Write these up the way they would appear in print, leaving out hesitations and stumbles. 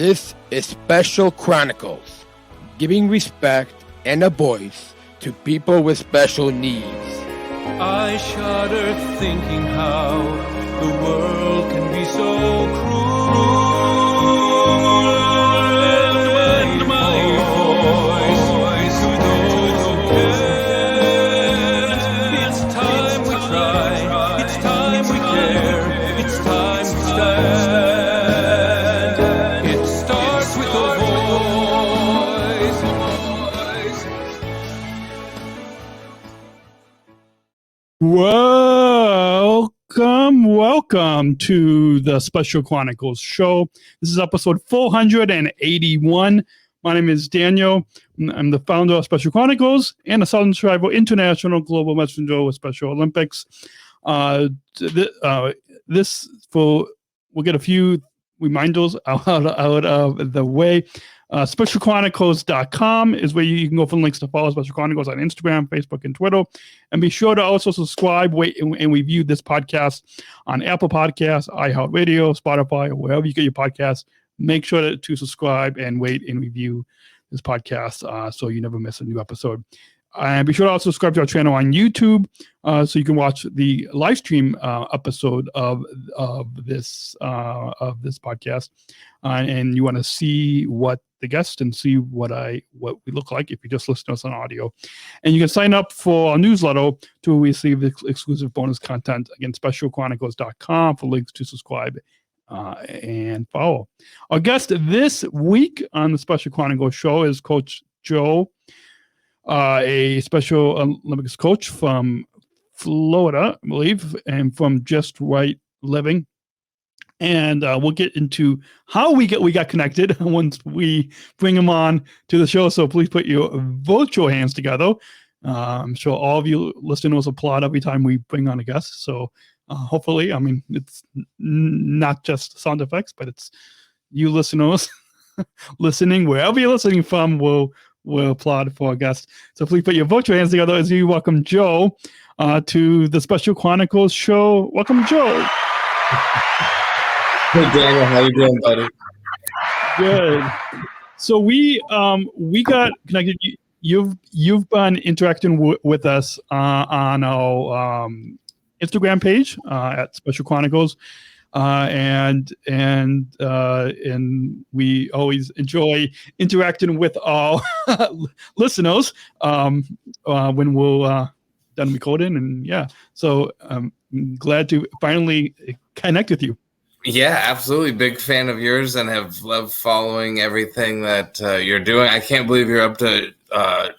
This is Special Chronicles, giving respect and a voice to people with special needs. I shudder thinking how the world can be so cruel. And my voice to those who can't. It's time we try, it's time we care, it's time to stand. It starts with a voice. Welcome to the Special Chronicles Show. This is episode 481. My name is Daniel. I'm the founder of Special Chronicles and a Southern Tribal International Global Messenger with Special Olympics. We'll get a few reminders out of the way. SpecialChronicles.com is where you can go for links to follow Special Chronicles on Instagram, Facebook, and Twitter. And be sure to also subscribe, rate, and review this podcast on Apple Podcasts, iHeartRadio, Spotify, or wherever you get your podcasts. Make sure to subscribe and rate and review this podcast so you never miss a new episode. And be sure to also subscribe to our channel on YouTube so you can watch the live stream episode of this podcast. And you want to see what the guest and see what we look like if you just listen to us on audio. And you can sign up for our newsletter to receive exclusive bonus content. Again, specialchronicles.com for links to subscribe and follow. Our guest this week on the Special Chronicles Show is Coach Joe, a Special Olympics coach from Florida, I believe, and from Just Right Living. And we'll get into how we got connected once we bring him on to the show. So please put your virtual hands together. I'm sure all of you listeners applaud every time we bring on a guest. So hopefully, I mean, it's not just sound effects, but it's you listeners listening wherever you're listening from will applaud for our guest. So please put your virtual hands together as you welcome Joe to the Special Chronicles Show. Welcome, Joe. Hey Daniel, how you doing, buddy? Good. So we got connected. You've been interacting with us on our Instagram page at Special Chronicles, and we always enjoy interacting with our listeners when we're done recording. And yeah, so I'm glad to finally connect with you. Yeah, absolutely. Big fan of yours and have loved following everything that you're doing. I can't believe you're up to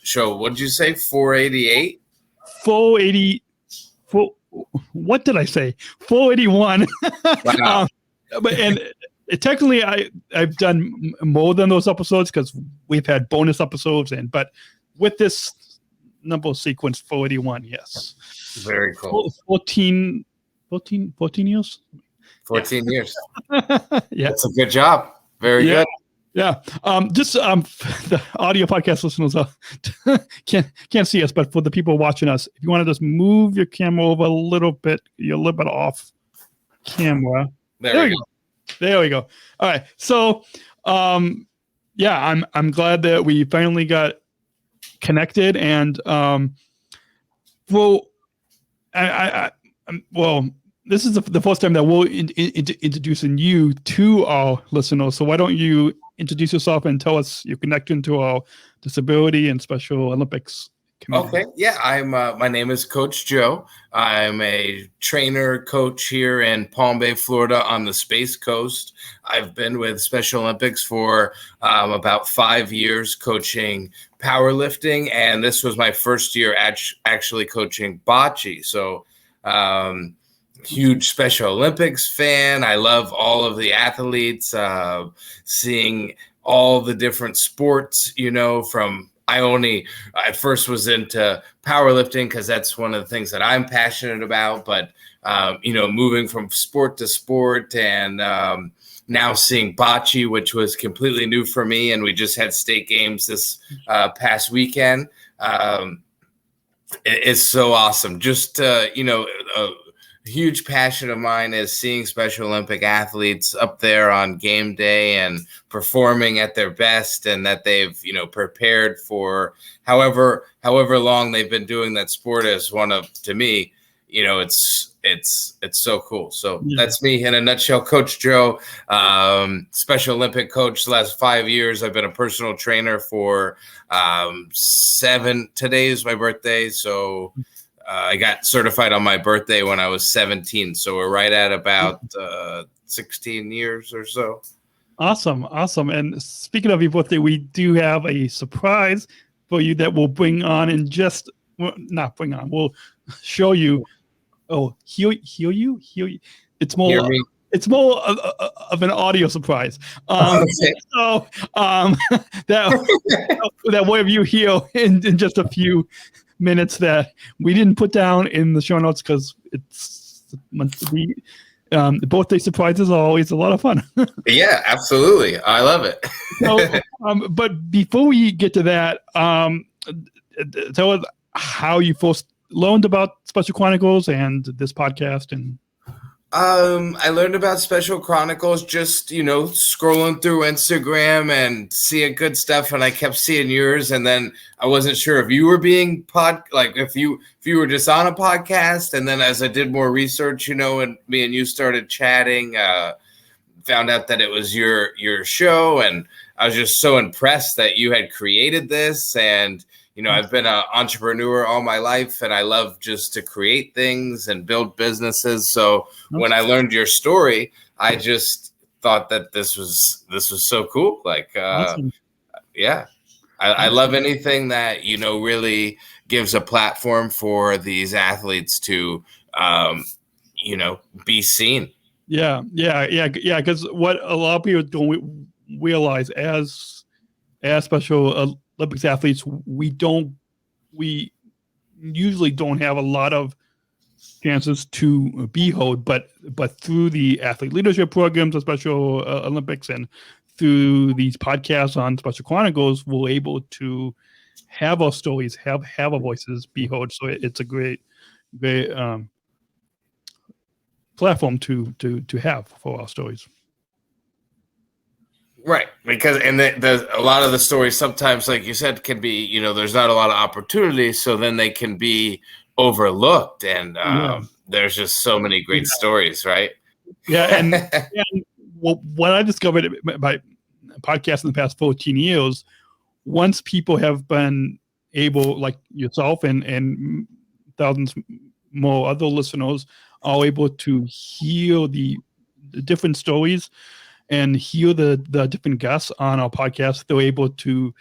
show. What did you say? 488? 480. What did I say? 481. Wow. But technically, I've done more than those episodes because we've had bonus episodes. But with this number sequence, 481, yes. Very cool. 14 years. 14 years. Yeah, that's a good job. Very good. Yeah. The audio podcast listeners can't see us, but for the people watching us, if you want to just move your camera over a little bit, you're a little bit off camera. There we go. There we go. All right. So, I'm glad that we finally got connected, and this is the first time that we'll introducing you to our listeners. So why don't you introduce yourself and tell us your connection to our disability and Special Olympics community? Okay. Yeah, I'm. My name is Coach Joe. I'm a trainer coach here in Palm Bay, Florida, on the Space Coast. I've been with Special Olympics for about 5 years, coaching powerlifting, and this was my first year actually coaching bocce. So. Huge Special Olympics fan. I love all of the athletes, seeing all the different sports, I first was into powerlifting because that's one of the things that I'm passionate about, but, moving from sport to sport and now seeing bocce, which was completely new for me. And we just had state games this past weekend. It's so awesome. Just, huge passion of mine is seeing Special Olympic athletes up there on game day and performing at their best, and that they've, prepared for however long they've been doing that sport as one of, to me, it's so cool. So that's me in a nutshell. Coach Joe, Special Olympic coach the last 5 years. I've been a personal trainer for 7. Today is my birthday, so I got certified on my birthday when I was 17. So we're right at about 16 years or so. Awesome. And speaking of your birthday, we do have a surprise for you that we'll bring on in just, well, not bring on, we'll show you. Oh, heal you. It's more of an audio surprise. So that way of you heal in just a few minutes that we didn't put down in the show notes because it's meant to be. The birthday surprises are always a lot of fun. Yeah, absolutely. I love it. So, but before we get to that, tell us how you first learned about Special Chronicles and this podcast. And I learned about Special Chronicles just, scrolling through Instagram and seeing good stuff, and I kept seeing yours, and then I wasn't sure if you were being if you were just on a podcast, and then as I did more research, and me and you started chatting, found out that it was your show, and I was just so impressed that you had created this. And I've been an entrepreneur all my life, and I love just to create things and build businesses. So when I learned your story, I just thought that this was so cool. Awesome. Yeah, I love anything that, really gives a platform for these athletes to, be seen. Yeah. Because what a lot of people don't realize as Special Olympics athletes, we usually don't have a lot of chances to be heard, but through the athlete leadership programs of Special Olympics and through these podcasts on Special Chronicles, we're able to have our stories, have our voices be heard. So it's a great platform to have for our stories. Right, because there's a lot of the stories sometimes, like you said, can be, there's not a lot of opportunity, so then they can be overlooked, and there's just so many great stories, right? Yeah, and what I discovered by podcasts in the past 14 years, once people have been able, like yourself and thousands more other listeners, are able to hear the different stories and hear the different guests on our podcast, they're able to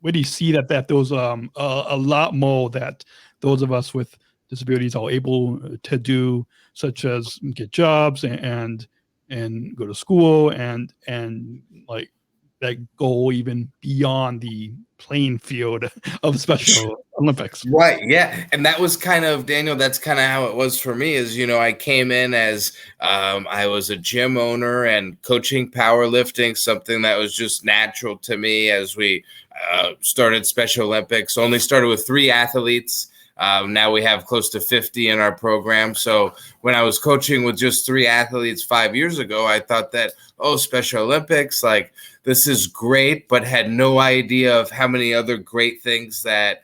really see that there's a lot more that those of us with disabilities are able to do, such as get jobs and go to school and like that go even beyond the playing field of Special Olympics. Right. Yeah. And that was kind of, Daniel, that's kind of how it was for me is, I came in as I was a gym owner and coaching powerlifting, something that was just natural to me as we started Special Olympics. Only started with 3 athletes. Now we have close to 50 in our program. So when I was coaching with just 3 athletes 5 years ago, I thought that, Special Olympics, like this is great, but had no idea of how many other great things that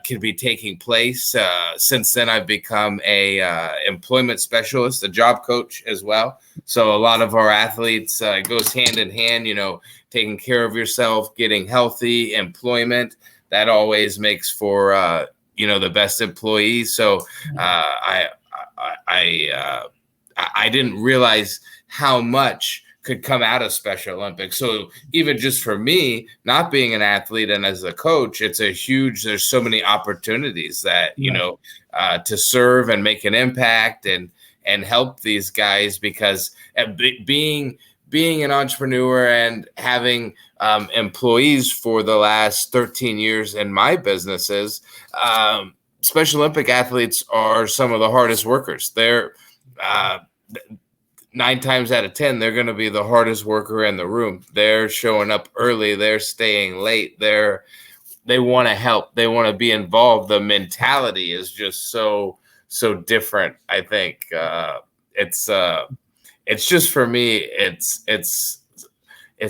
could be taking place. Since then, I've become a employment specialist, a job coach as well. So a lot of our athletes goes hand in hand, taking care of yourself, getting healthy, employment. That always makes for the best employees. So I didn't realize how much could come out of Special Olympics. So even just for me, not being an athlete and as a coach, there's so many opportunities that, to serve and make an impact and help these guys, because being an entrepreneur and having employees for the last 13 years in my businesses, Special Olympic athletes are some of the hardest workers. They're 9 times out of 10, they're going to be the hardest worker in the room. They're showing up early. They're staying late. They're they want to help. They want to be involved. The mentality is just so different. I think it's just, for me, it's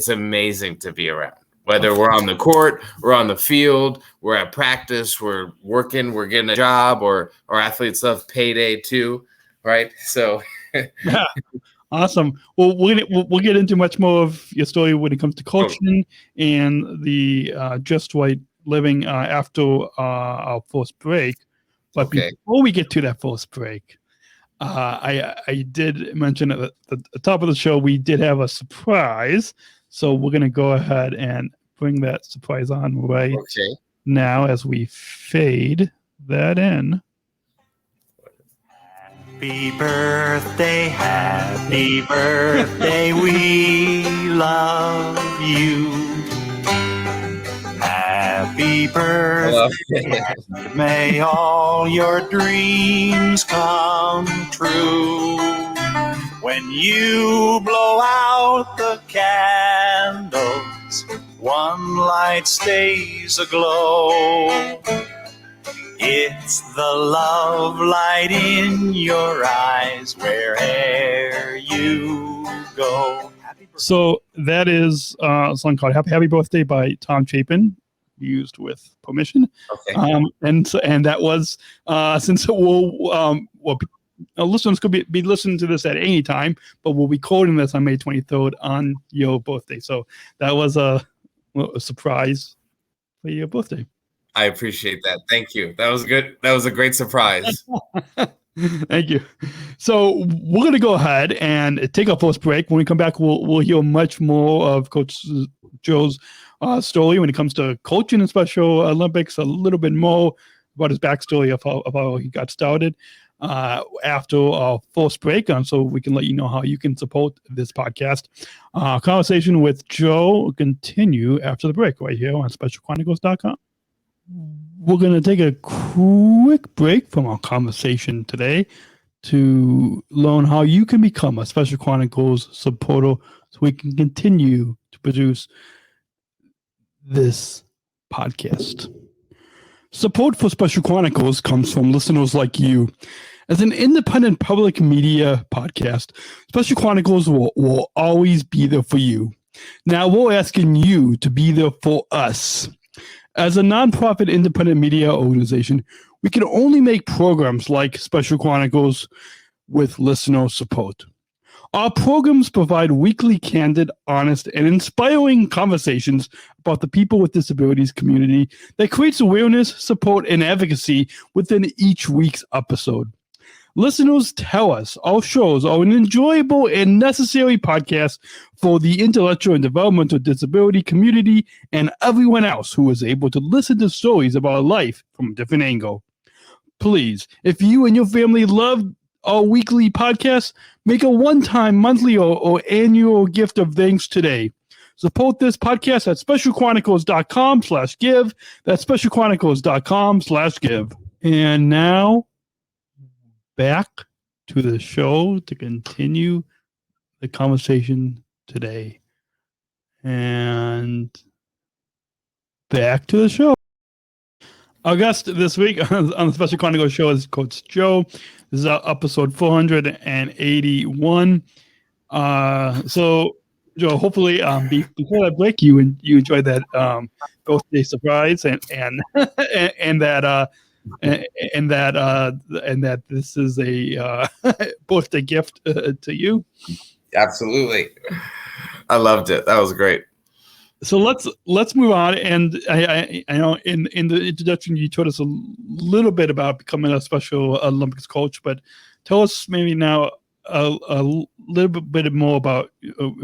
amazing to be around. Whether we're on the court, we're on the field, we're at practice, we're working, we're getting a job, or athletes love payday too, right? So, yeah, awesome. Well, we'll get into much more of your story when it comes to coaching and the Just Right living after our first break. But before we get to that first break, I did mention at the top of the show we did have a surprise. So we're going to go ahead and bring that surprise on right now as we fade that in. Happy birthday, we love you. Happy birthday, may all your dreams come true. When you blow out the candles, one light stays aglow. It's the love light in your eyes wherever you go. So that is a song called Happy Birthday by Tom Chapin, used with permission. And that was since listeners could be listening to this at any time, but we'll be quoting this on May 23rd on your birthday. So that was a surprise for your birthday. I appreciate that. Thank you. That was good. That was a great surprise. Thank you. So we're going to go ahead and take our first break. When we come back, we'll hear much more of Coach Joe's story when it comes to coaching in Special Olympics, a little bit more about his backstory of how he got started after our first break, so we can let you know how you can support this podcast. Conversation with Joe will continue after the break right here on SpecialChronicles.com. We're going to take a quick break from our conversation today to learn how you can become a Special Chronicles supporter so we can continue to produce this podcast. Support for Special Chronicles comes from listeners like you. As an independent public media podcast, Special Chronicles will always be there for you. Now we're asking you to be there for us. As a nonprofit independent media organization, we can only make programs like Special Chronicles with listener support. Our programs provide weekly, candid, honest, and inspiring conversations about the people with disabilities community that creates awareness, support, and advocacy within each week's episode. Listeners tell us our shows are an enjoyable and necessary podcast for the intellectual and developmental disability community and everyone else who is able to listen to stories about life from a different angle. Please, if you and your family love our weekly podcast, make a one-time, monthly, or annual gift of thanks today. Support this podcast at specialchronicles.com/give. That's specialchronicles.com/give. And now, back to the show to continue the conversation today. And back to the show. Our guest this week on the Special Chronicles Show is Coach Joe. This is episode 481. So, Joe, hopefully, before that break, you enjoyed that birthday surprise and that this is a birthday gift to you. Absolutely, I loved it. That was great. So let's move on. And I know in the introduction you told us a little bit about becoming a Special Olympics coach, but tell us maybe now a little bit more about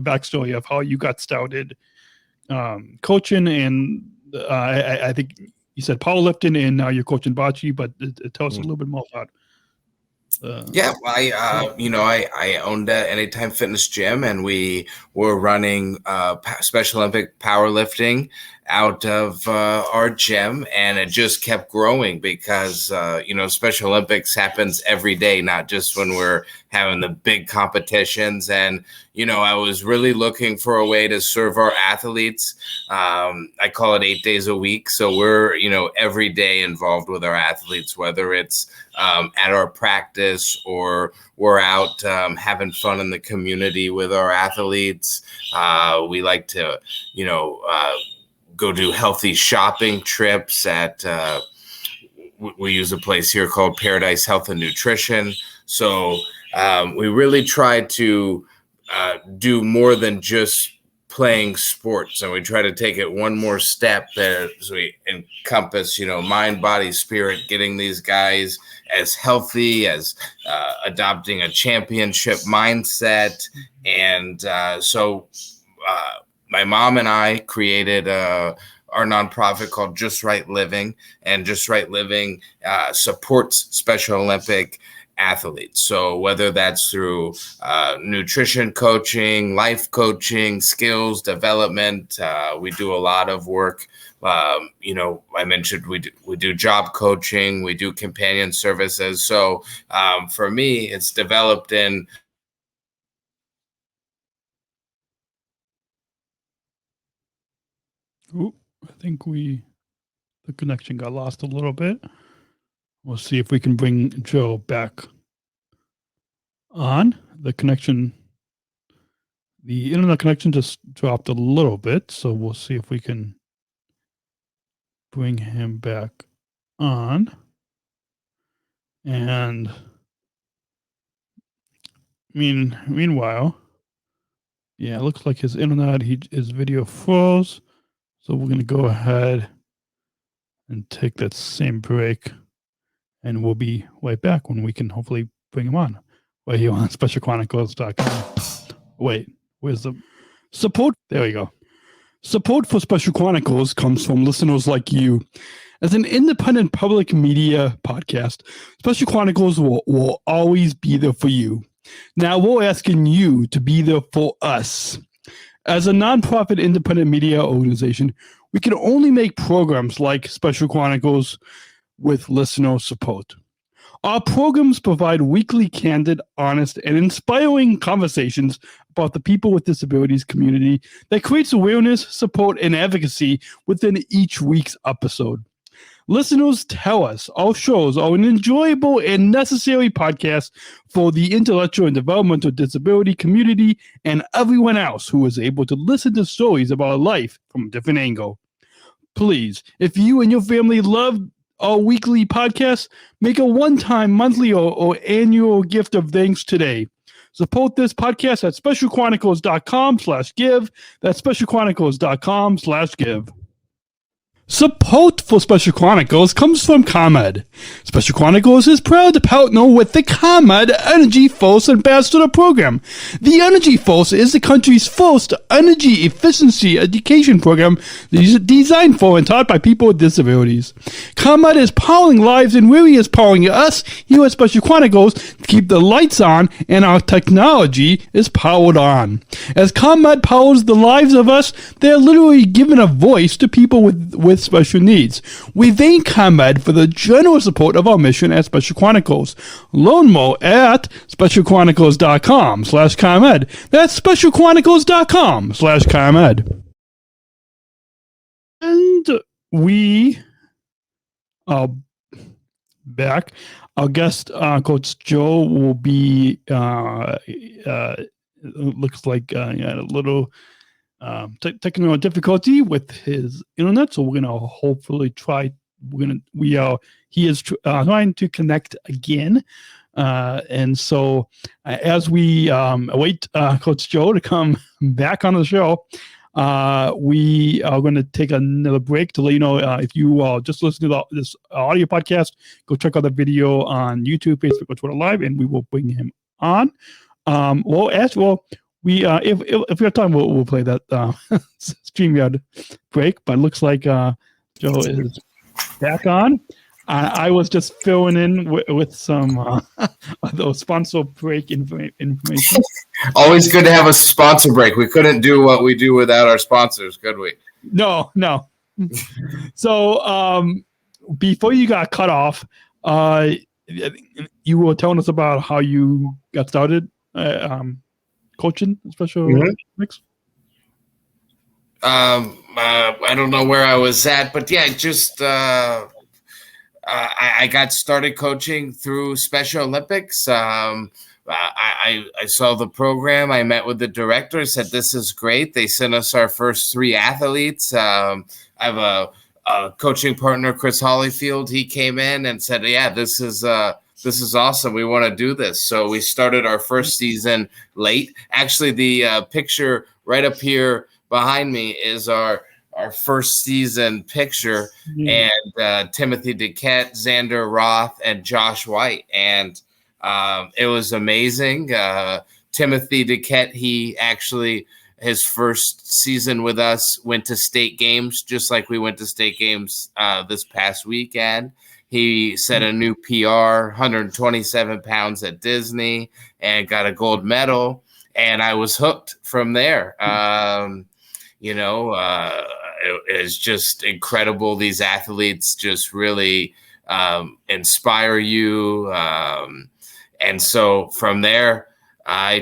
backstory of how you got started coaching, and I think you said powerlifting, and now you're coaching bocce. But tell us a little bit more about. I owned an Anytime Fitness gym, and we were running Special Olympic powerlifting out of our gym, and it just kept growing because Special Olympics happens every day, not just when we're having the big competitions. And I was really looking for a way to serve our athletes. I call it 8 days a week, so we're every day involved with our athletes, whether it's at our practice or we're out having fun in the community with our athletes. We like to go do healthy shopping trips at we use a place here called Paradise Health and Nutrition. So we really try to do more than just playing sports, and we try to take it one more step there as we encompass mind, body, spirit, getting these guys as healthy as adopting a championship mindset. And so my mom and I created our nonprofit called Just Right Living, and Just Right Living supports Special Olympic athletes. So whether that's through nutrition coaching, life coaching, skills development, we do a lot of work. I mentioned we do job coaching, we do companion services. So for me, it's developed in. Ooh, I think the connection got lost a little bit. We'll see if we can bring Joe back on. The internet connection just dropped a little bit, so we'll see if we can bring him back on. And meanwhile, yeah, it looks like his internet, his video froze. So we're going to go ahead and take that same break, and we'll be right back when we can hopefully bring him on right here on SpecialChronicles.com. Wait, where's the support? There we go. Support for Special Chronicles comes from listeners like you. As an independent public media podcast, Special Chronicles will always be there for you. Now we're asking you to be there for us. As a nonprofit independent media organization, we can only make programs like Special Chronicles with listener support. Our programs provide weekly, candid, honest, and inspiring conversations about the people with disabilities community that creates awareness, support, and advocacy within each week's episode. Listeners tell us our shows are an enjoyable and necessary podcast for the intellectual and developmental disability community and everyone else who is able to listen to stories about life from a different angle. Please, if you and your family love our weekly podcast, make a one-time, monthly, or annual gift of thanks today. Support this podcast at specialchronicles.com/give. That's specialchronicles.com/give. Support for Special Chronicles comes from ComEd. Special Chronicles is proud to partner with the ComEd Energy Force Ambassador Program. The Energy Force is the country's first energy efficiency education program designed for and taught by people with disabilities. ComEd is powering lives and really is powering us here at Special Chronicles to keep the lights on and our technology is powered on. As ComEd powers the lives of us, they're literally giving a voice to people with special needs. We thank ComEd for the generous support of our mission at Special Chronicles. Learn more at specialchronicles.com/ComEd. That's specialchronicles.com/ComEd. And we are back. Our guest, Coach Joe, will be, looks like a little technical difficulty with his internet, so we're gonna hopefully try. He is trying to connect again, and so as we await Coach Joe to come back on the show, we are going to take another break to let you know if you just listen to this audio podcast, go check out the video on YouTube, Facebook, or Twitter Live, and we will bring him on. We if we have time, we'll play that StreamYard break. But it looks like Joe is back on. I was just filling in with some those sponsor break information. Always good to have a sponsor break. We couldn't do what we do without our sponsors, could we? No. So before you got cut off, you were telling us about how you got started coaching Special Olympics. I don't know where I was at, but yeah, just I got started coaching through Special Olympics. I saw the program. I met with the director, said, this is great. They sent us our first 3 athletes. I have a coaching partner, Chris Hollyfield. He came in and said, yeah, this is awesome. We want to do this. So we started our first season late. Actually, the picture right up here behind me is our first season picture, and Timothy Duquette, Xander Roth, and Josh White. And it was amazing. Timothy Duquette, he actually, his first season with us, went to state games, just like we went to state games this past weekend. He set a new PR, 127 pounds at Disney, and got a gold medal. And I was hooked from there. It's just incredible. These athletes just really inspire you. And so from there, I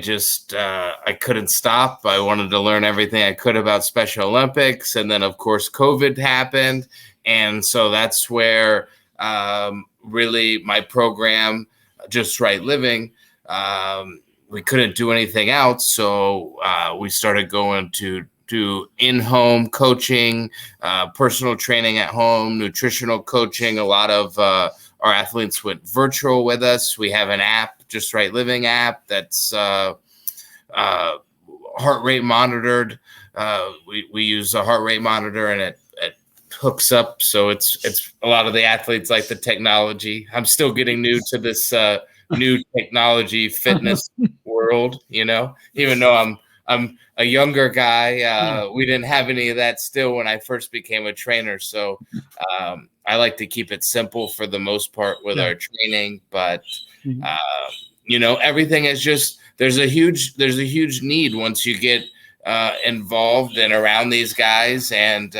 couldn't stop. I wanted to learn everything I could about Special Olympics. And then, of course, COVID happened. And so that's where really my program, Just Right Living, we couldn't do anything else. So we started going to do in-home coaching, personal training at home, nutritional coaching. A lot of our athletes went virtual with us. We have an app, Just Right Living app, that's heart rate monitored. We use a heart rate monitor, and it hooks up. So it's a lot of the athletes like the technology. I'm still getting new to this new technology fitness world, even though I'm a younger guy. We didn't have any of that still when I first became a trainer. So I like to keep it simple for the most part with our training. But, everything is just, there's a huge need once you get involved and around these guys. And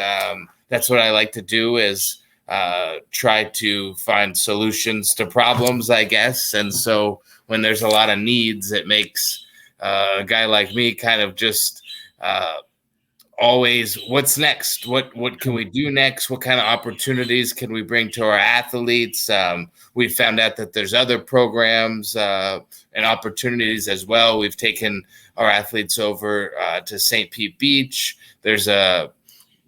that's what I like to do is try to find solutions to problems, I guess. And so when there's a lot of needs, it makes a guy like me kind of just always, what's next? What can we do next? What kind of opportunities can we bring to our athletes? We found out that there's other programs and opportunities as well. We've taken our athletes over to St. Pete Beach. There's a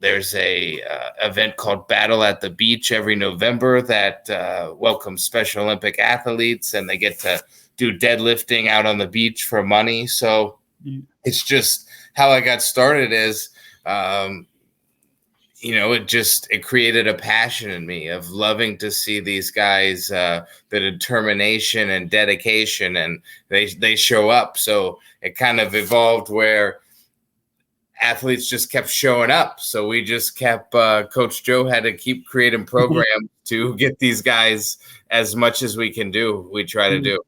event called Battle at the Beach every November that welcomes Special Olympic athletes, and they get to do deadlifting out on the beach for money. So it's just how I got started is, it created a passion in me of loving to see these guys, the determination and dedication, and they show up. So it kind of evolved where athletes just kept showing up. So we just kept, Coach Joe had to keep creating programs to get these guys as much as we can do. We try to do.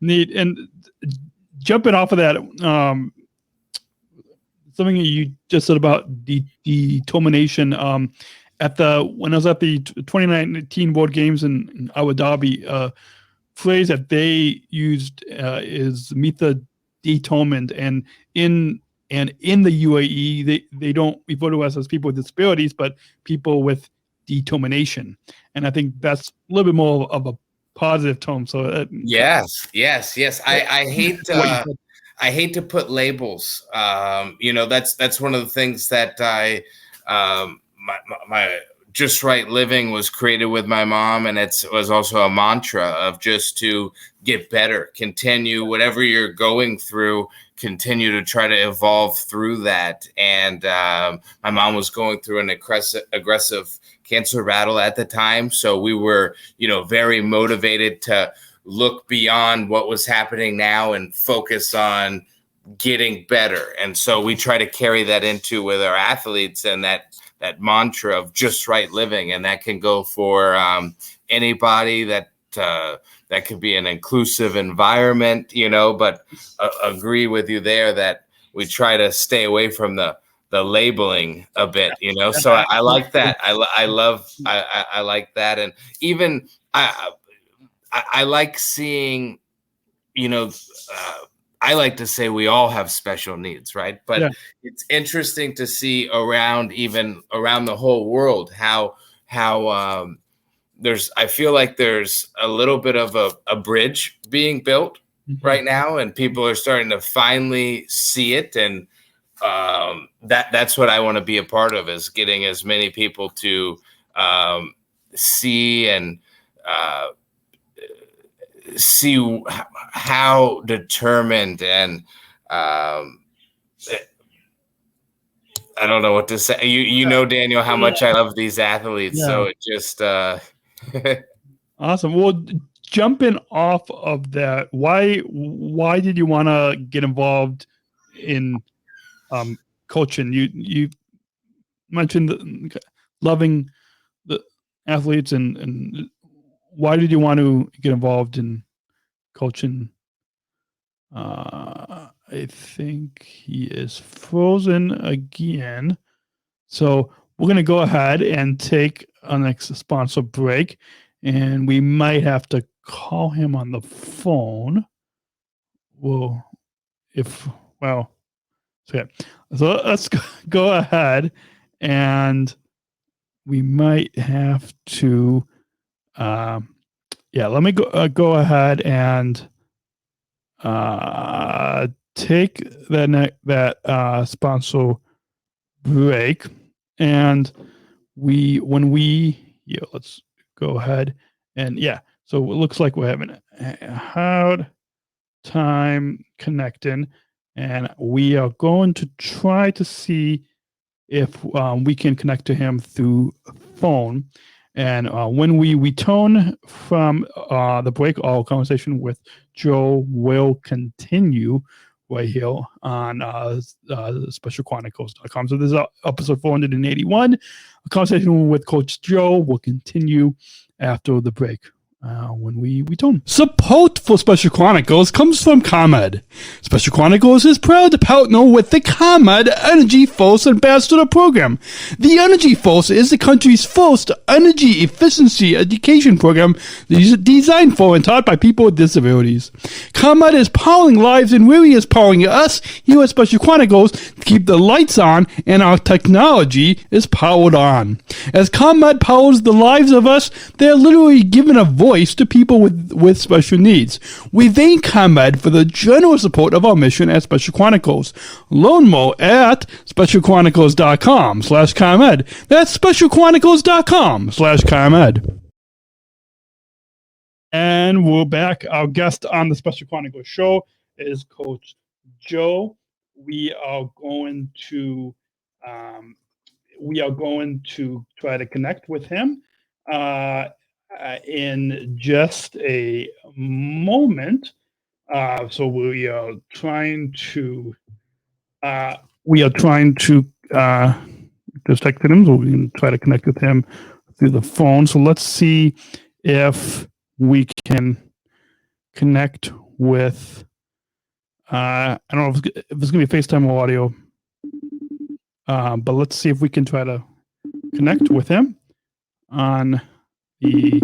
Neat. And jumping off of that, something you just said about determination, when I was at the 2019 World Games in Abu Dhabi, phrase that they used is "Mitha determined," and in the UAE, they don't refer to us as people with disabilities, but people with determination. And I think that's a little bit more of a positive tone. So yes. I hate to put labels. That's one of the things that my Just Right Living was created with my mom, and it was also a mantra of just to get better, continue whatever you're going through, continue to try to evolve through that. And my mom was going through an aggressive cancer battle at the time. So we were, very motivated to look beyond what was happening now and focus on getting better. And so we try to carry that into with our athletes, and that mantra of Just Right Living. And that can go for anybody, that could be an inclusive environment, but agree with you there that we try to stay away from the labeling a bit, So I like that. I like that, and even I like seeing, I like to say we all have special needs, right? But it's interesting to see around the whole world how I feel like there's a little bit of a bridge being built right now, and people are starting to finally see it, and that's what I want to be a part of, is getting as many people to see and see how determined and I don't know what to say. Daniel, how much I love these athletes. So it just awesome. Well, jumping off of that, why did you want to get involved in coaching? You mentioned loving the athletes, and why did you want to get involved in coaching? I think he is frozen again. So we're going to go ahead and take our next sponsor break, and we might have to call him on the phone. So let's go ahead, and we might have to, let me go ahead and take that sponsor break, and let's go ahead and so it looks like we're having a hard time connecting, and we are going to try to see if we can connect to him through phone. And when we return from the break, our conversation with Joe will continue right here on specialchronicles.com. So this is episode 481. A conversation with Coach Joe will continue after the break. When we return. Support for Special Chronicles comes from ComEd. Special Chronicles is proud to partner with the ComEd Energy Force Ambassador Program. The Energy Force is the country's first energy efficiency education program designed for and taught by people with disabilities. ComEd is powering lives, and really is powering us here at Special Chronicles to keep the lights on and our technology is powered on. As ComEd powers the lives of us, they are literally giving a voice to people with special needs. We thank ComEd for the generous support of our mission at Special Chronicles. Learn more at specialchronicles.com/ComEd. That's specialchronicles.com/ComEd. And we're back. Our guest on the Special Chronicles Show is Coach Joe. We are going to try to connect with him in just a moment. So we are trying to just texted him, so we can try to connect with him through the phone. So let's see if we can connect with, I don't know if it's going to be FaceTime or audio, but let's see if we can try to connect with him on the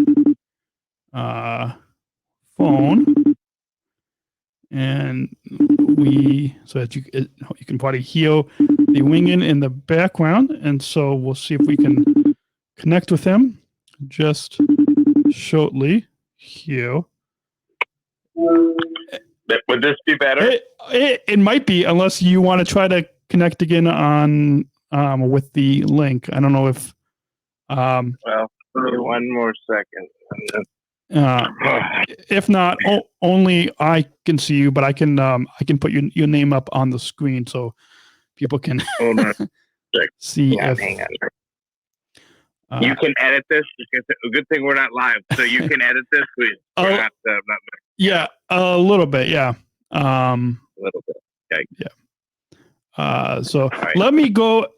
phone, and so that you can probably hear the winging in the background, and so we'll see if we can connect with him just shortly here. Would this be better? It might be, unless you want to try to connect again on with the link. I don't know if well, one more second. If not, only I can see you, but I can put your name up on the screen so people can see. Hang on. You can edit this. Good thing we're not live, so you can edit this. Not a little bit. Yeah. A little bit. Okay. Yeah. So right. Let me go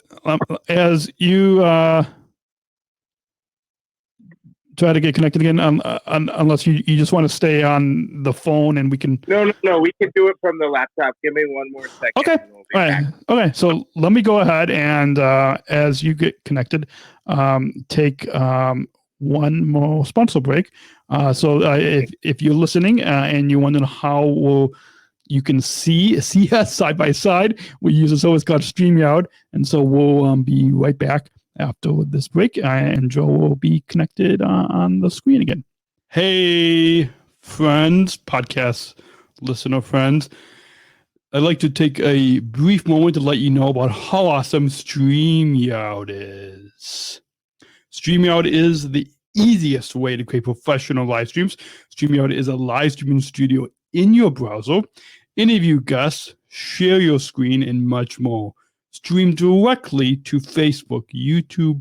as you. try to get connected again, unless you just want to stay on the phone and we can. No. We can do it from the laptop. Give me one more second. Okay. And we'll be All right. back. Okay. So let me go ahead and as you get connected, take one more sponsor break. If you're listening and you want to know how you can see us side by side, we use a service called StreamYard, and so we'll be right back after this break, and Joe will be connected on the screen again. Hey, friends, podcast listener friends. I'd like to take a brief moment to let you know about how awesome StreamYard is. StreamYard is the easiest way to create professional live streams. StreamYard is a live streaming studio in your browser. Interview guests, share your screen, and much more. Stream directly to Facebook, YouTube,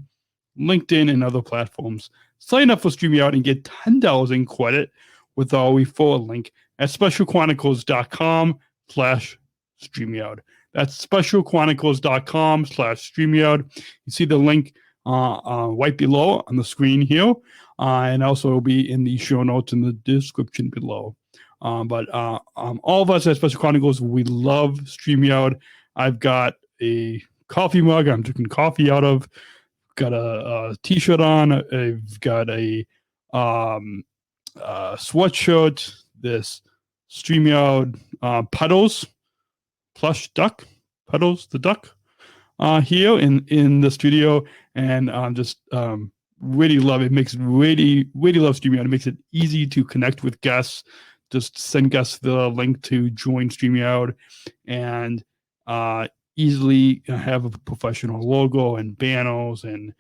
LinkedIn, and other platforms. Sign up for StreamYard and get $10 in credit with our referral link at specialchronicles.com/StreamYard. That's specialchronicles.com/StreamYard. You see the link right below on the screen here, and also will be in the show notes in the description below. But all of us at Special Chronicles, we love StreamYard. I've got a coffee mug I'm drinking coffee out of. Got a t-shirt on. I've got a sweatshirt. This StreamYard Puddles plush duck. Puddles the duck here in the studio, and just really love it. Makes really love StreamYard. It makes it easy to connect with guests. Just send guests the link to join StreamYard, and easily have a professional logo and banners and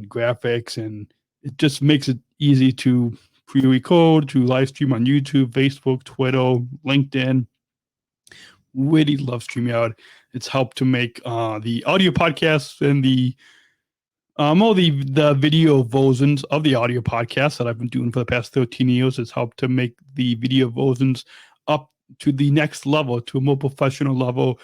graphics, and it just makes it easy to pre-record, to live stream on YouTube, Facebook, Twitter, LinkedIn. Really love StreamYard. It's helped to make the audio podcasts and the video versions of the audio podcasts that I've been doing for the past 13 years. It's helped to make the video versions up to the next level, to a more professional level,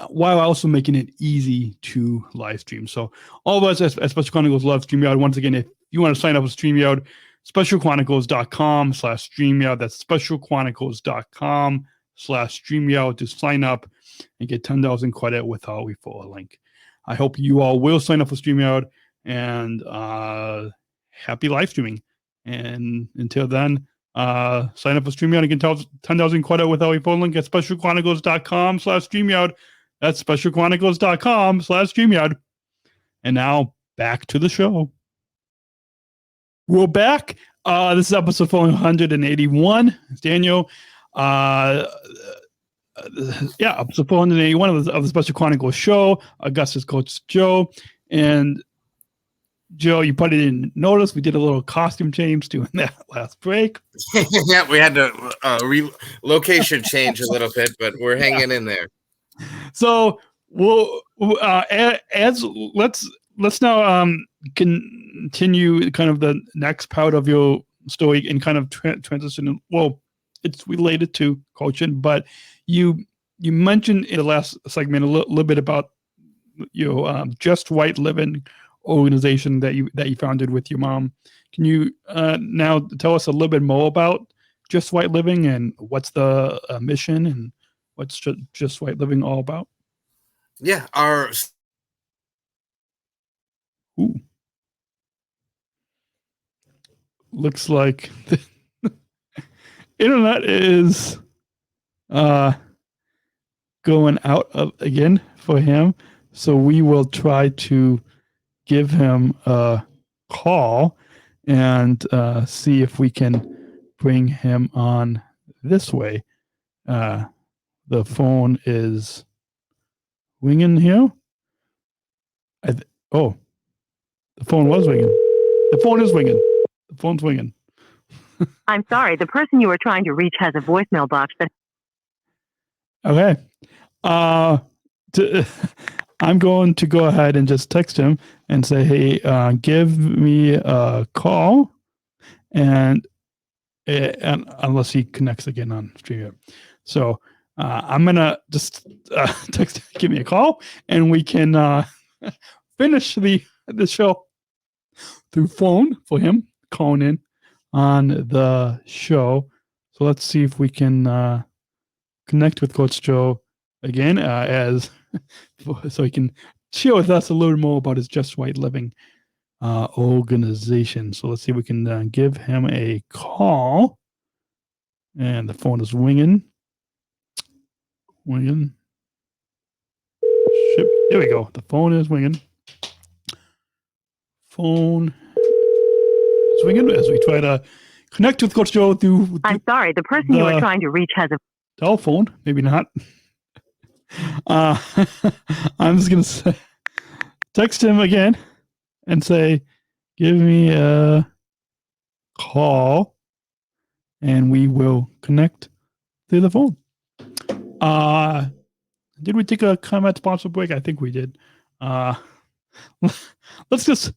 while also making it easy to live stream. So all of us at Special Chronicles love StreamYard. Once again, if you want to sign up with StreamYard, specialchronicles.com/StreamYard. That's specialchronicles.com/StreamYard to sign up and get $10 in credit with our referral link. I hope you all will sign up for StreamYard, and happy live streaming. And until then, sign up for StreamYard and get $10 in credit with our referral link at specialchronicles.com/StreamYard. That's specialchronicles.com/StreamYard. And now back to the show. We're back. This is episode 481. It's Daniel. Episode 481 of the Special Chronicles Show. Augustus Coach Joe. And Joe, you probably didn't notice, we did a little costume change during that last break. Yeah, we had to location change a little bit, but we're hanging in there. So let's now continue kind of the next part of your story and kind of transition. Well, it's related to coaching, but you mentioned in the last segment a little bit about your Just Right Living organization that you founded with your mom. Can you now tell us a little bit more about Just Right Living and what's the mission and what's Just Right Living all about? Yeah, Looks like the internet is going out again for him, so we will try to give him a call and see if we can bring him on this way. The phone is ringing here. The phone was ringing. The phone is ringing. The phone's ringing. I'm sorry, the person you are trying to reach has a voicemail box that... Okay. I'm going to go ahead and just text him and say, hey, give me a call. And unless he connects again on StreamYard. So I'm going to just text, give me a call, and we can finish the show. through phone for him calling in on the show. So let's see if we can connect with Coach Joe again, so he can share with us a little more about his Just Right Living organization. So let's see if we can give him a call. And the phone is ringing. Ringing. There we go. The phone is ringing. Phone is ringing as we try to connect with Coach Joe through. I'm sorry, the person you are trying to reach has a telephone. Maybe not. I'm just going to text him again and say, give me a call and we will connect through the phone. Did we take a comment sponsor break? I think we did. Let's just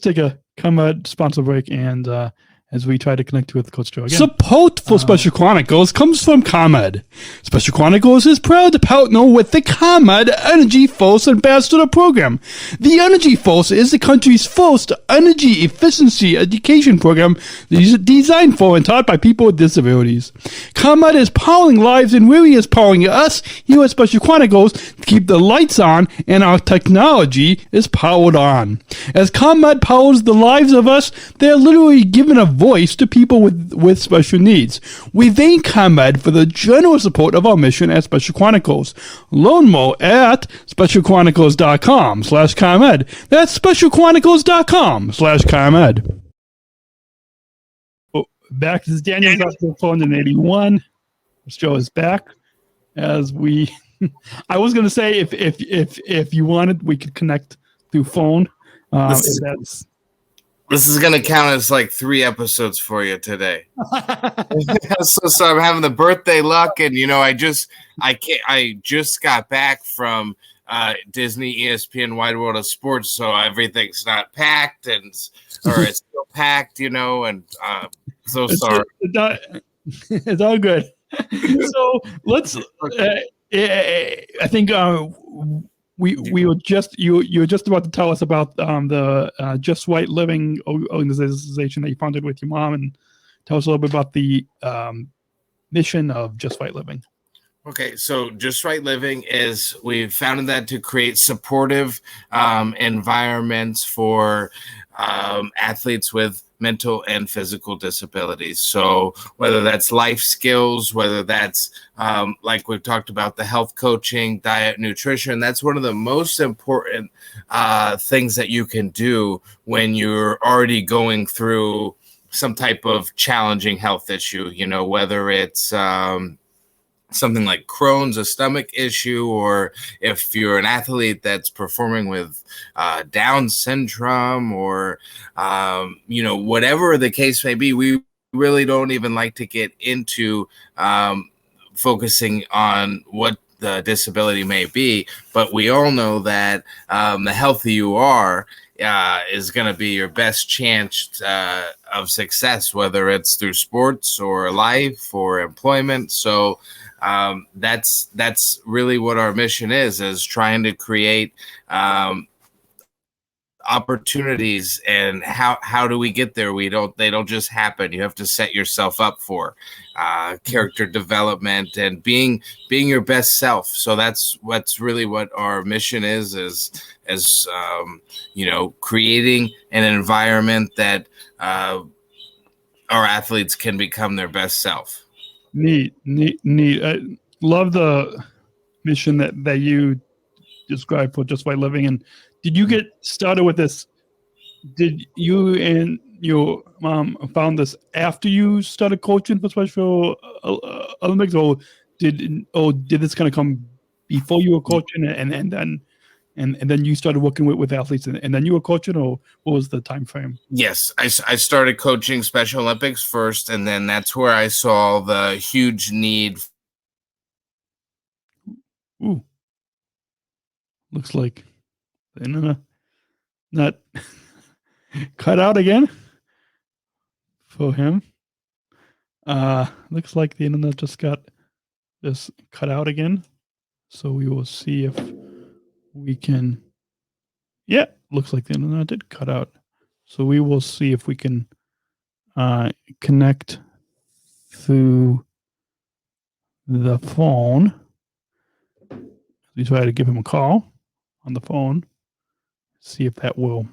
take a comment sponsor break and as we try to connect with Coach Joe again. Support for Special Chronicles comes from ComEd. Special Chronicles is proud to partner with the ComEd Energy Force Ambassador Program. The Energy Force is the country's first energy efficiency education program designed for and taught by people with disabilities. ComEd is powering lives and really is powering us here at Special Chronicles to keep the lights on and our technology is powered on. As ComEd powers the lives of us, they are literally giving a voice to people with special needs. We thank ComEd for the generous support of our mission at Special Chronicles. Learn more at specialchronicles.com/ComEd. That's specialchronicles.com/ComEd. Back to Daniel's on phone in 81. This show is back as we. I was going to say if you wanted, we could connect through phone. This is going to count as like 3 episodes for you today. so I'm having the birthday luck, and I just got back from Disney, ESPN, Wide World of Sports, so everything's not packed or it's still packed, and so sorry. It's all good. So let's. I think we were just you were just about to tell us about the Just Right Living organization that you founded with your mom, and tell us a little bit about the mission of Just Right Living. Okay, so Just Right Living is, we've founded that to create supportive environments for athletes with mental and physical disabilities. So whether that's life skills, whether that's like we've talked about, the health coaching, diet, nutrition, that's one of the most important things that you can do when you're already going through some type of challenging health issue, whether it's something like Crohn's, a stomach issue, or if you're an athlete that's performing with Down syndrome, or whatever the case may be. We really don't even like to get into focusing on what the disability may be, but we all know that the healthier you are is going to be your best chance of success, whether it's through sports or life or employment. So that's really what our mission is trying to create opportunities. And how do we get there? They don't just happen. You have to set yourself up for character development and being your best self. So that's really what our mission is creating an environment that our athletes can become their best self. Neat. I love the mission that you described for Just Right Living. And did you get started with this? Did you and your mom found this after you started coaching for Special Olympics, or did this kind of come before you were coaching, and then you started working with athletes, and then you were coaching, or what was the time frame? Yes, I started coaching Special Olympics first, and then that's where I saw the huge need. Ooh, looks like the internet not cut out again for him. Looks like the internet just got cut out again. So we will see if we can. Yeah, looks like the internet did cut out So we will see if we can connect through the phone. We try to give him a call on the phone. See if that will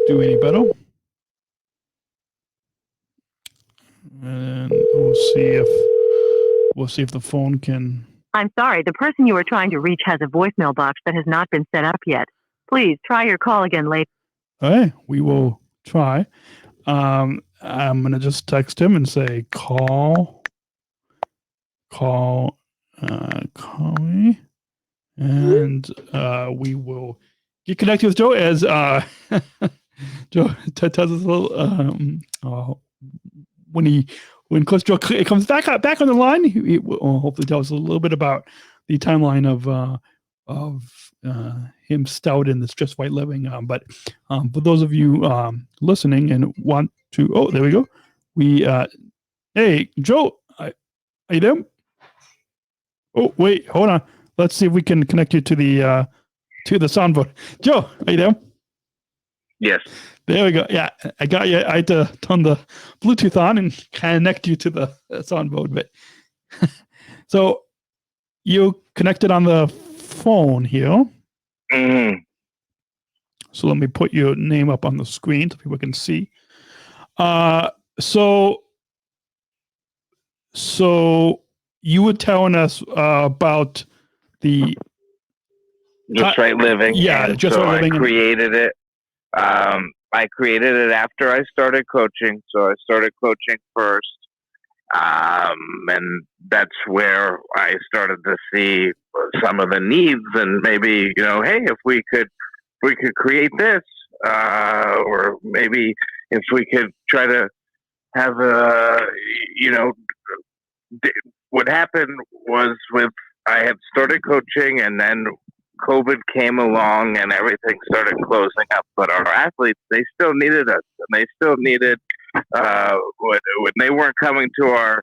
do any better. And we'll see if the phone can. I'm sorry, the person you are trying to reach has a voicemail box that has not been set up yet. Please try your call again later. All right, we will try. I'm gonna just text him and say call me, and we will get connected with Joe as Joe tells us a little when Coach Joe comes back on the line. He will hopefully tell us a little bit about the timeline of him stout in this Just White Living. But for those of you listening and want to, there we go. Hey Joe, are you there? Oh wait, hold on. Let's see if we can connect you to the soundboard. Joe, are you there? Yes. There we go. Yeah, I got you. I had to turn the Bluetooth on and connect you to the soundboard. But so you connected on the phone here. Mm. So let me put your name up on the screen so people can see. So you were telling us about the Just Right Living. Yeah, and Just so Right Living. I created it. I created it after I started coaching. So I started coaching first. And that's where I started to see some of the needs and maybe, hey, if we could create this, or maybe if we could try to have what happened was I had started coaching and then COVID came along and everything started closing up, but our athletes, they still needed us, and they still needed, when they weren't coming to our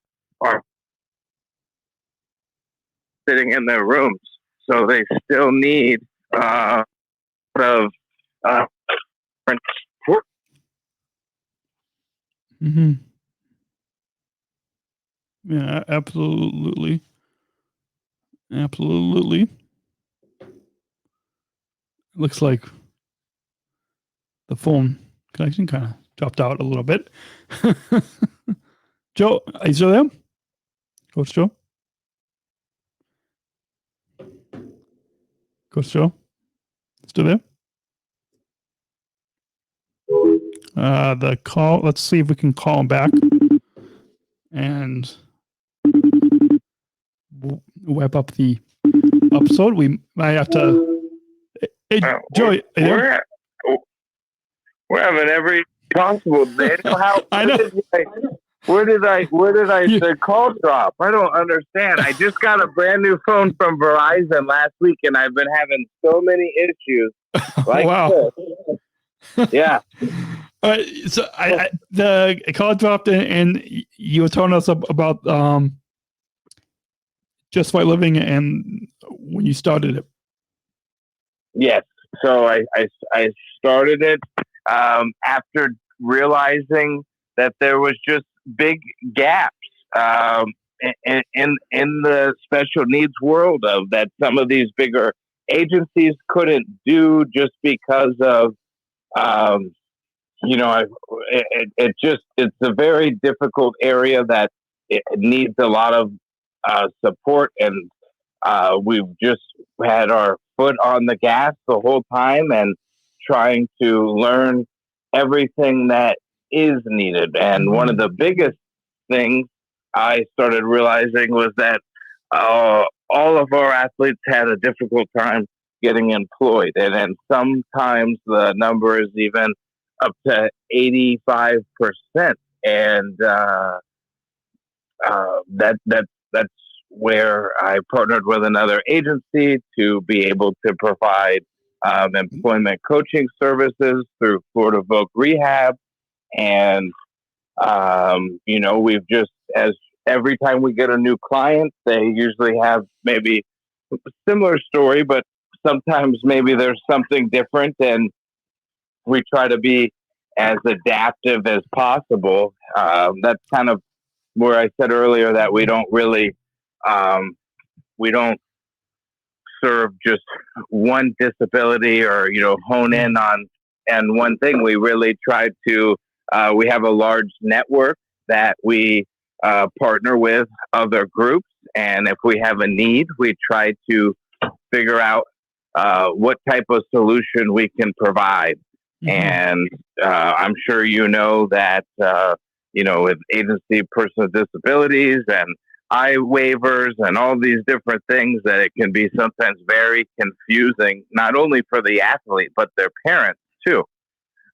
sitting in their rooms. So they still need, Mm-hmm. Yeah, absolutely. Looks like the phone connection kind of dropped out a little bit. Joe, are you still there? Coach Joe? Coach Joe? Still there? The call, let's see if we can call him back and wrap up the episode. We might have to. Hey, Joey, we're having every possible day. I know. Where did the call drop? I don't understand. I just got a brand new phone from Verizon last week, and I've been having so many issues. Like wow. This. Yeah. So the call dropped, and you were telling us about Just White Living and when you started it. Yes. So I started it after realizing that there was just big gaps in the special needs world of that some of these bigger agencies couldn't do just because of it's a very difficult area that it needs a lot of support, and we've just had our foot on the gas the whole time and trying to learn everything that is needed. And one of the biggest things I started realizing was that all of our athletes had a difficult time getting employed, and sometimes the number is even up to 85%, and that's where I partnered with another agency to be able to provide employment coaching services through Florida Voc Rehab. And, we've just, as every time we get a new client, they usually have maybe a similar story, but sometimes maybe there's something different. And we try to be as adaptive as possible. That's kind of where I said earlier that we don't really, we don't serve just one disability or, hone in on and one thing. We really try to, we have a large network that we partner with other groups. And if we have a need, we try to figure out what type of solution we can provide. Mm-hmm. And I'm sure that, with agency person with disabilities and eye waivers and all these different things, that it can be sometimes very confusing, not only for the athlete, but their parents too.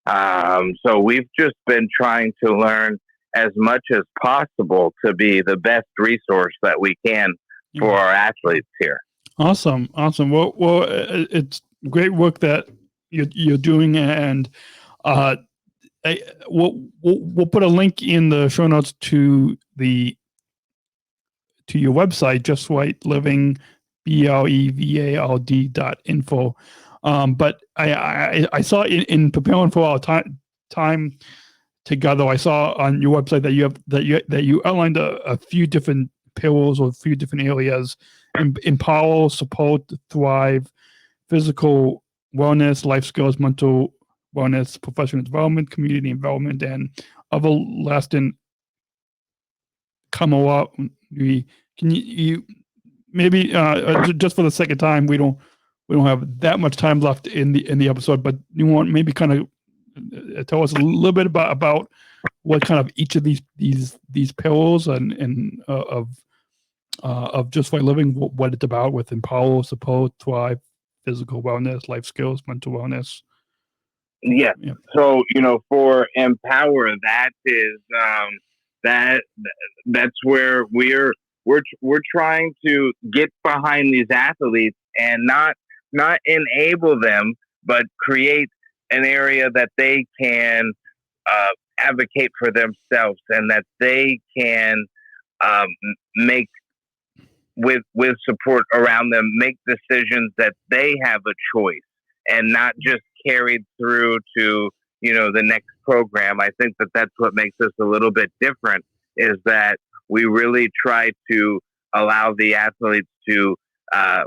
So we've just been trying to learn as much as possible to be the best resource that we can for our athletes here. Awesome. Well, it's great work that you're doing, and we'll put a link in the show notes to your website, Just Right Living, BLEVALD.info. But I saw in preparing for our time together, I saw on your website that you outlined a few different pillars or a few different areas: empower, support, thrive, physical wellness, life skills, mental wellness, professional development, community involvement, and other lasting come up. Can you maybe just for the sake of time, we don't have that much time left in the episode, but you want maybe kind of tell us a little bit about what kind of each of these pillars and of Just Right Living, what it's about with empower, support, thrive, physical wellness, life skills, mental wellness. Yeah. So, for empower, that is, that's where we're trying to get behind these athletes and not enable them, but create an area that they can advocate for themselves, and that they can make with support around them, make decisions that they have a choice and not just carried through to, the next program. I think that that's what makes us a little bit different, is that we really try to allow the athletes to and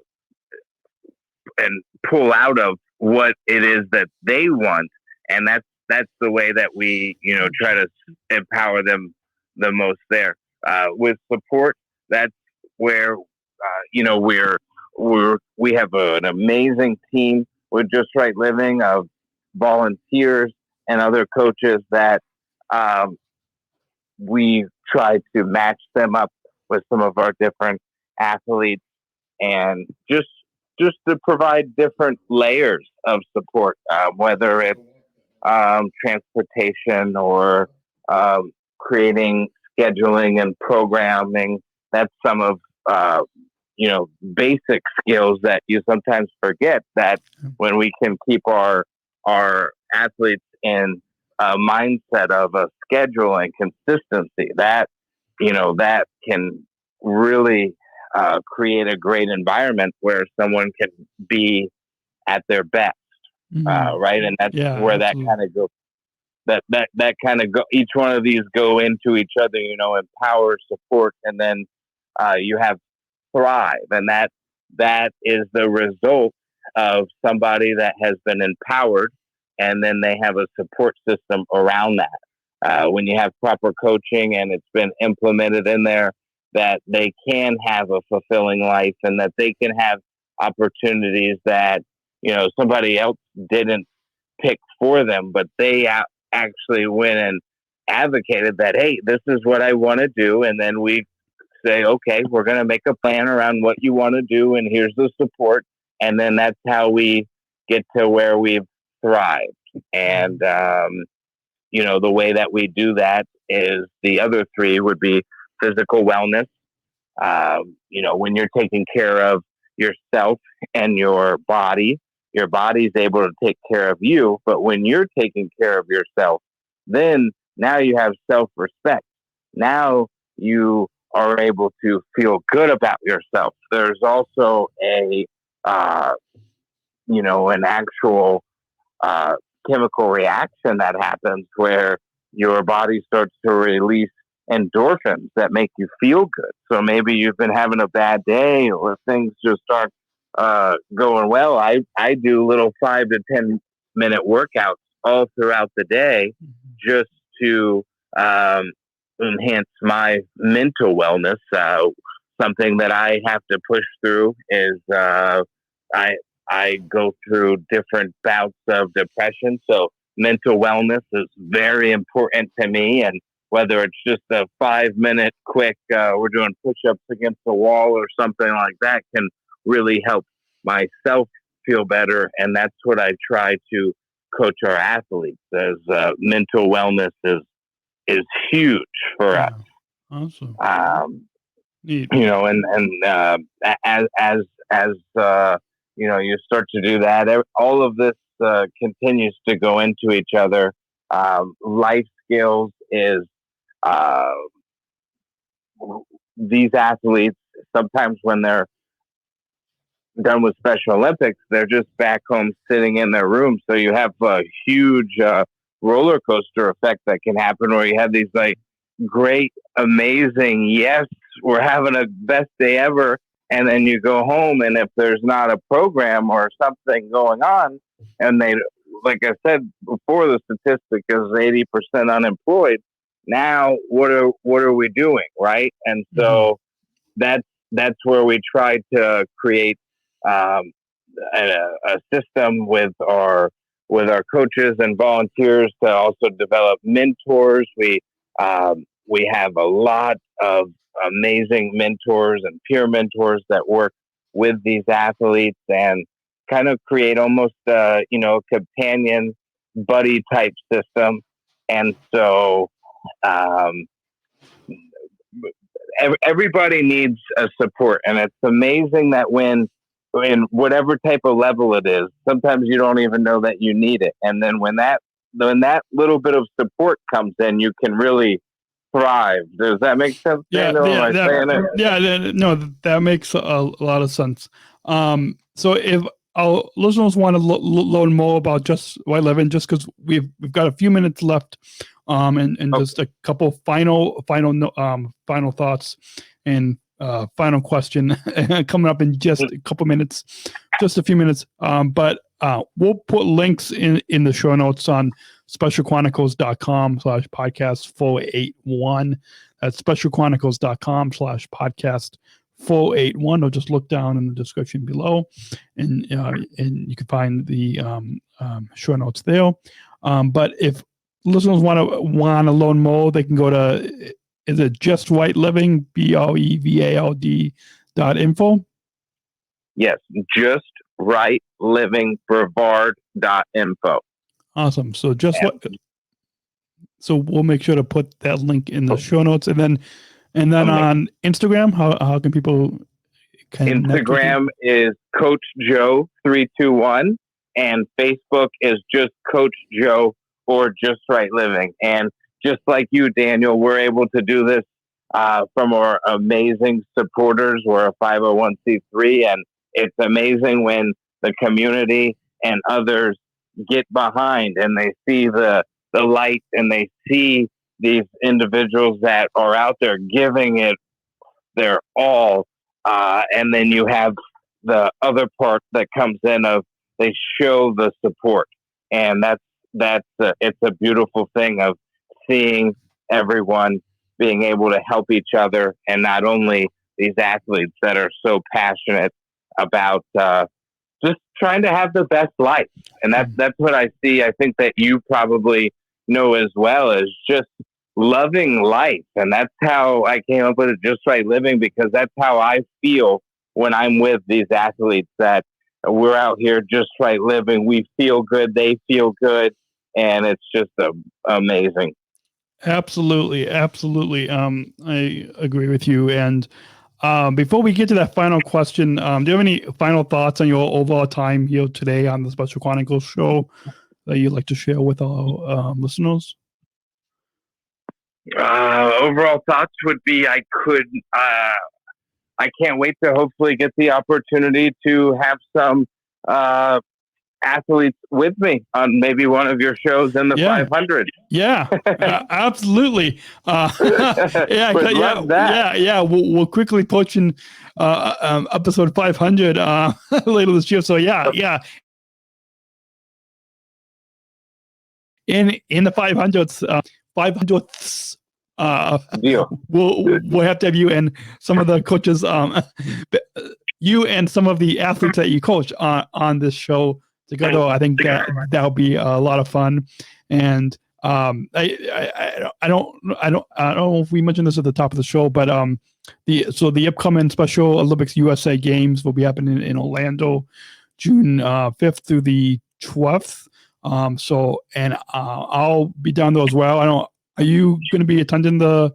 pull out of what it is that they want. And that's the way that we, try to empower them the most there. With support, that's where, we have an amazing team with Just Right Living of volunteers and other coaches that we try to match them up with some of our different athletes, and just to provide different layers of support, whether it's transportation or creating scheduling and programming. That's some of basic skills that you sometimes forget, that when we can keep our athletes in a mindset of a schedule and consistency, that that can really create a great environment where someone can be at their best. Right. And that's where that kind of goes. That kind of go. Each one of these go into each other. Empower, support, and then you have thrive, and that is the result of somebody that has been empowered, and then they have a support system around that. When you have proper coaching and it's been implemented in there, that they can have a fulfilling life, and that they can have opportunities that somebody else didn't pick for them, but they actually went and advocated that, hey, this is what I want to do. And then we say, okay, we're going to make a plan around what you want to do, and here's the support. And then that's how we get to where we've thrived. And, the way that we do that is the other three would be physical wellness. When you're taking care of yourself and your body's able to take care of you. But when you're taking care of yourself, then now you have self-respect. Now you are able to feel good about yourself. There's also an actual chemical reaction that happens where your body starts to release endorphins that make you feel good. So maybe you've been having a bad day or things just aren't going well. I do little 5 to 10 minute workouts all throughout the day just to enhance my mental wellness. Something that I have to push through is I go through different bouts of depression. So mental wellness is very important to me. And whether it's just a 5-minute quick, we're doing push-ups against the wall or something like that can really help myself feel better. And that's what I try to coach our athletes as mental wellness is huge for us. Awesome. You know, and as you know, you start to do that, all of this continues to go into each other. Life skills is these athletes, sometimes when they're done with Special Olympics, they're just back home sitting in their room. So you have a huge roller coaster effect that can happen where you have these like great, amazing, yes, we're having a best day ever. And then you go home, and if there's not a program or something going on, and they, like I said before, the statistic is 80% unemployed. Now, what are we doing, right? And so that's where we try to create a system with our coaches and volunteers to also develop mentors. We have a lot of amazing mentors and peer mentors that work with these athletes and kind of create almost companion buddy type system. And so everybody needs a support, and it's amazing that when in whatever type of level it is, sometimes you don't even know that you need it, and then when that little bit of support comes in, you can really thrive. Does that make sense? That makes a lot of sense. So if our listeners want to learn more about Just Right Living, just because we've got a few minutes left, and just a couple final thoughts and final question coming up in just a couple minutes, just a few minutes. But we'll put links in the show notes on specialchronicles.com/podcast481. That's specialchronicles.com/podcast481, or just look down in the description below, and you can find the show notes there. But if listeners want to learn more, they can go to, is it Just Right Living, BREVALD.info? Yes, Just Right Living Brevard.info. Awesome. So so we'll make sure to put that link in the show notes, and then on Instagram, how can people Instagram is Coach Joe 321, and Facebook is just Coach Joe or Just Right Living. And just like you, Daniel, we're able to do this from our amazing supporters. We're a 501c3, and it's amazing when the community and others get behind and they see the light, and they see these individuals that are out there giving it their all. And then you have the other part that comes in of they show the support. And it's a beautiful thing of seeing everyone being able to help each other, and not only these athletes that are so passionate about just trying to have the best life. And that's what I see. I think that you probably know as well, as just loving life. And that's how I came up with it, Just Right Living, because that's how I feel when I'm with these athletes, that we're out here just right living. We feel good. They feel good. And it's just amazing. Absolutely. I agree with you. And before we get to that final question, do you have any final thoughts on your overall time here today on the Special Chronicles Show that you'd like to share with our listeners? Overall thoughts would be I can't wait to hopefully get the opportunity to have some athletes with me on maybe one of your shows in the 500. Yeah, absolutely. Would love that. Yeah. We'll quickly approach in episode 500 later this year. So yeah. In the 500th, 500ths. We'll have to have you and some of the coaches, you and some of the athletes that you coach on this show together. I think that'll be a lot of fun. And I don't know if we mentioned this at the top of the show, but the upcoming Special Olympics USA Games will be happening in Orlando, June 5th through the 12th. I'll be down there as well. Are you going to be attending the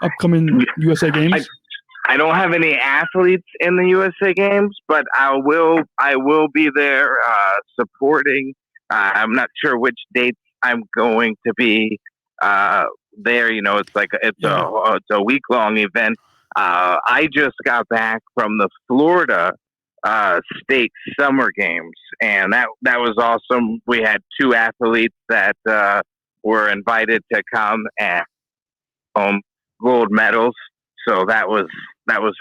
upcoming USA Games? I don't have any athletes in the USA Games, but I will be there supporting. I'm not sure which dates I'm going to be there. You know, it's a week-long event. I just got back from the Florida State Summer Games, and that was awesome. We had 2 athletes that were invited to come and gold medals. So that was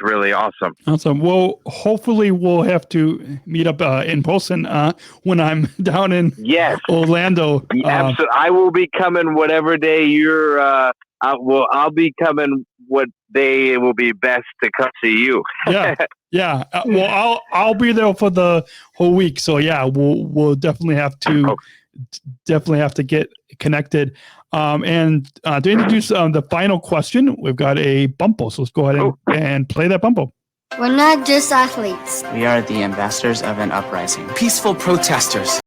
really awesome. Awesome. Well, hopefully we'll have to meet up in person when I'm down in Orlando. Absolutely. I will be coming whatever day you're. I'll be coming what day it will be best to come see you. Yeah. Well, I'll be there for the whole week. So yeah, we'll definitely have to get connected. And to introduce the final question, we've got a bumpo. So let's go ahead and play that bumpo. We're not just athletes. We are the ambassadors of an uprising. Peaceful protesters.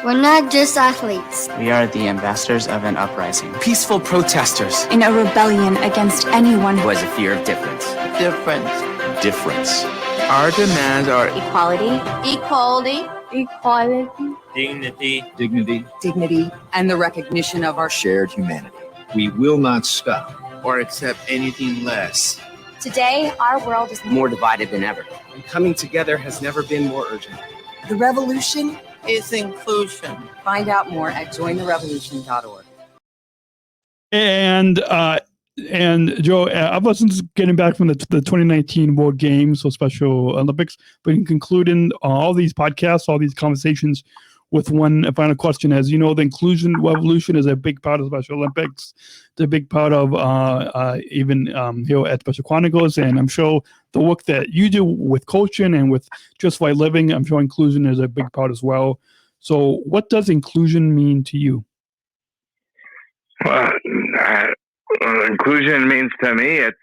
We're not just athletes. We are the ambassadors of an uprising. Peaceful protesters. In a rebellion against anyone who has a fear of difference. Difference. Our demands are equality, dignity, and the recognition of our shared humanity. We will not stop or accept anything less. Today, our world is more divided than ever. And coming together has never been more urgent. The revolution is inclusion. Find out more at jointherevolution.org. And Joe, I wasn't getting back from the 2019 World Games, so Special Olympics, but in concluding all these podcasts, all these conversations with one final question. As you know, the inclusion revolution is a big part of Special Olympics. It's a big part of even here at Special Chronicles, and I'm sure the work that you do with coaching and with Just Right Living, I'm sure inclusion is a big part as well. So what does inclusion mean to you? Inclusion means to me it's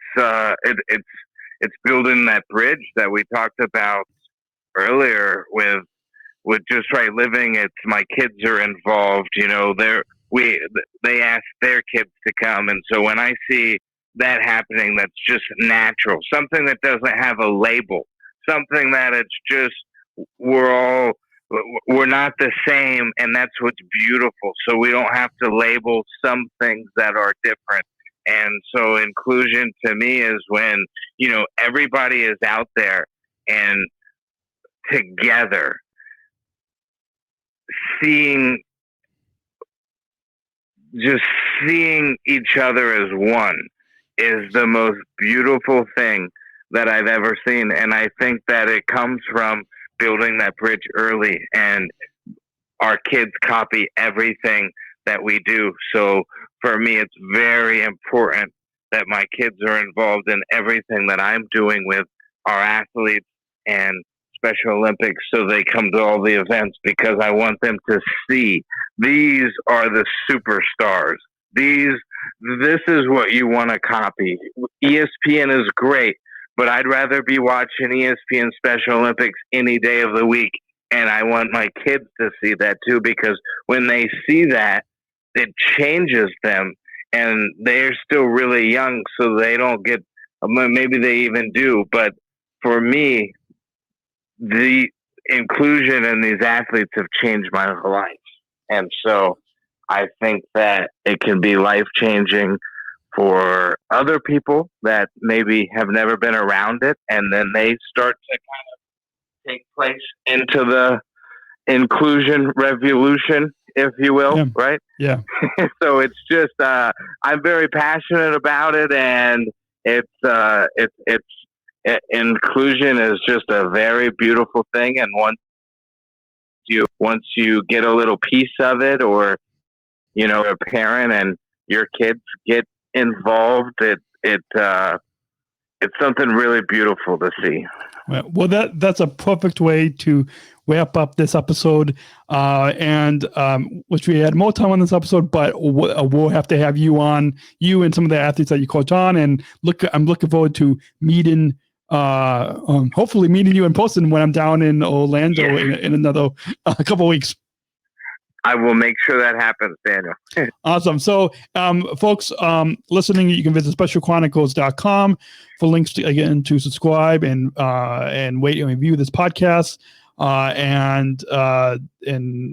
building that bridge that we talked about earlier with Just Right Living. It's my kids are involved. You know, they ask their kids to come, and so when I see that happening, that's just natural. Something that doesn't have a label. Something that it's just we're not the same, and that's what's beautiful. So we don't have to label some things that are different. And so inclusion to me is when, you know, everybody is out there and together seeing each other as one is the most beautiful thing that I've ever seen. And I think that it comes from building that bridge early, and our kids copy everything that we do. So for me, it's very important that my kids are involved in everything that I'm doing with our athletes and Special Olympics, so they come to all the events, because I want them to see these are the superstars. This is what you want to copy. ESPN is great, but I'd rather be watching ESPN Special Olympics any day of the week. And I want my kids to see that too, because when they see that, it changes them, and they're still really young, so they don't get, maybe they even do. But for me, the inclusion in these athletes have changed my life. And so I think that it can be life-changing for other people that maybe have never been around it, and then they start to kind of take place inclusion revolution, if you will, right? Yeah. So it's just I'm very passionate about it, and it's inclusion is just a very beautiful thing. And once you get a little piece of it, or a parent and your kids get involved, it's something really beautiful to see. Well, that's a perfect way to wrap up this episode. And wish we had more time on this episode, but we'll have to have you on, you and some of the athletes that you coach on. And I'm looking forward to meeting, hopefully meeting you in person when I'm down in Orlando in another couple of weeks. I will make sure that happens, Daniel. Awesome. So, folks listening, you can visit specialchronicles.com for links to subscribe and wait and review this podcast, and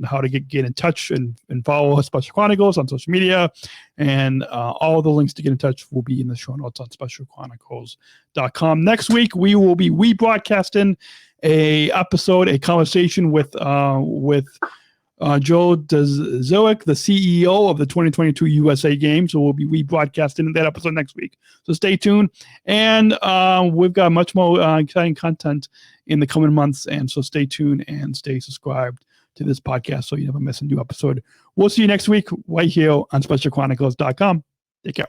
how to get in touch and follow Special Chronicles on social media. And all the links to get in touch will be in the show notes on specialchronicles.com. Next week, we will be rebroadcasting a conversation with Joe Zoic, the CEO of the 2022 USA Games. So we'll be rebroadcasting that episode next week. So stay tuned. And we've got much more exciting content in the coming months. And so stay tuned and stay subscribed to this podcast so you never miss a new episode. We'll see you next week right here on SpecialChronicles.com. Take care.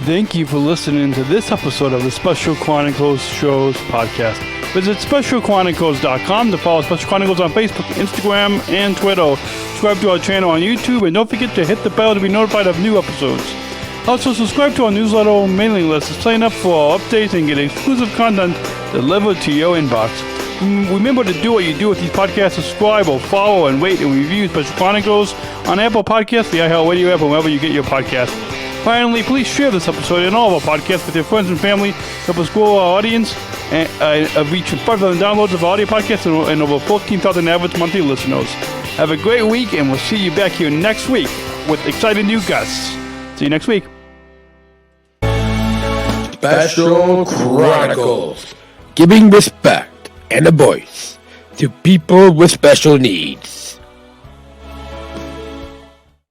Thank you for listening to this episode of the Special Chronicles Shows podcast. Visit SpecialChronicles.com to follow Special Chronicles on Facebook, Instagram, and Twitter. Subscribe to our channel on YouTube, and don't forget to hit the bell to be notified of new episodes. Also, subscribe to our newsletter mailing list to sign up for our updates and get exclusive content delivered to your inbox. Remember to do what you do with these podcasts. Subscribe or follow and rate and review Special Chronicles on Apple Podcasts, the iHeartRadio app, or wherever you get your podcasts. Finally, please share this episode and all of our podcasts with your friends and family. Help us grow our audience and reach 5,000 downloads of our audio podcasts and over 14,000 average monthly listeners. Have a great week, and we'll see you back here next week with exciting new guests. See you next week. Special Chronicles, giving respect and a voice to people with special needs.